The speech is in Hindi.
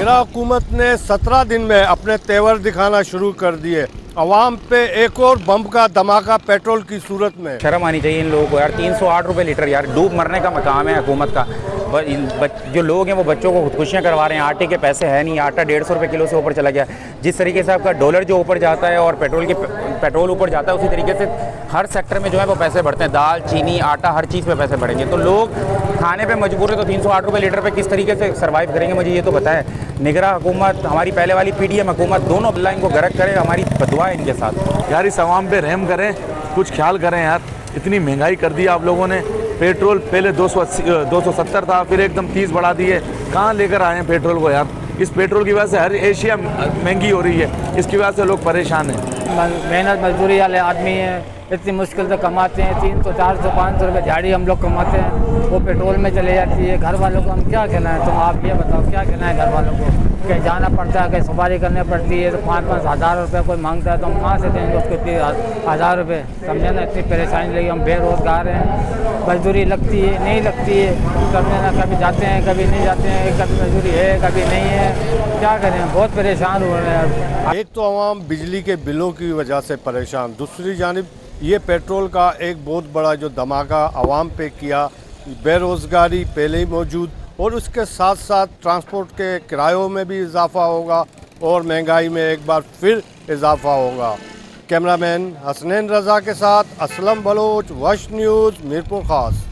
निगरान हुकूमत ने 17 दिन में अपने तेवर दिखाना शुरू कर दिए। अवाम पे एक और बम का धमाका पेट्रोल की सूरत में। शर्म आनी चाहिए इन लोगों को यार। 308 रुपये लीटर यार, डूब मरने का मकाम है हुकूमत का। जो लोग हैं वो बच्चों को खुदकुशियाँ करवा रहे हैं। आटे के पैसे है नहीं, आटा 150 रुपये किलो से ऊपर चला गया। जिस तरीके से आपका डॉलर जो ऊपर जाता है और पेट्रोल ऊपर जाता है, उसी तरीके से हर सेक्टर में जो है वो पैसे बढ़ते हैं। दाल, चीनी, आटा, हर चीज़ पे पैसे बढ़ेंगे तो लोग खाने पे मजबूर है। तो 308 रुपये लीटर पे किस तरीके से सर्वाइव करेंगे, मुझे ये तो बताएं। निगरान हुकूमत, हमारी पहले वाली पीडीएम हुकूमत, दोनों अल्लाह इनको गर्क करे। हमारी बदुआ है इनके साथ। यार इस आवाम पे रहम करें, कुछ ख्याल करें यार। इतनी महंगाई कर दी आप लोगों ने। पेट्रोल पहले 270 था, फिर एकदम 30 बढ़ा दिए। कहाँ लेकर आए हैं पेट्रोल को यार। इस पेट्रोल की वजह से हर एशिया महंगी हो रही है। इसकी वजह से लोग परेशान हैं। मेहनत मजदूरी वाले आदमी हैं, इतनी मुश्किल से कमाते हैं। 300, 400, 500 रुपये दिहाड़ी हम लोग कमाते हैं, वो पेट्रोल में चले जाती है। घर वालों को हम क्या खिलाएं? तुम आप ये बताओ, क्या खिलाएं घर वालों को? कहीं जाना पड़ता है, कहीं सवारी करनी पड़ती है तो 5-5 हज़ार रुपये कोई मांगता है तो हम कहाँ से देंगे उसको? 30,000 रुपये, समझे ना। इतनी परेशानी लगी, हम बेरोज़गार हैं। मजदूरी लगती है, नहीं लगती है, समझे ना। कभी जाते हैं, कभी नहीं जाते हैं, कभी मजदूरी है, कभी नहीं है। क्या करें, बहुत परेशान हो रहे हैं। एक तो आवाम बिजली के बिलों की वजह से परेशान, दूसरी जानिब ये पेट्रोल का एक बहुत बड़ा जो धमाका आवाम पे किया। बेरोज़गारी पहले ही मौजूद और उसके साथ साथ ट्रांसपोर्ट के किरायों में भी इजाफा होगा और महंगाई में एक बार फिर इजाफा होगा। कैमरामैन हसनैन रज़ा के साथ असलम बलोच, वश न्यूज़, मीरपुर खास।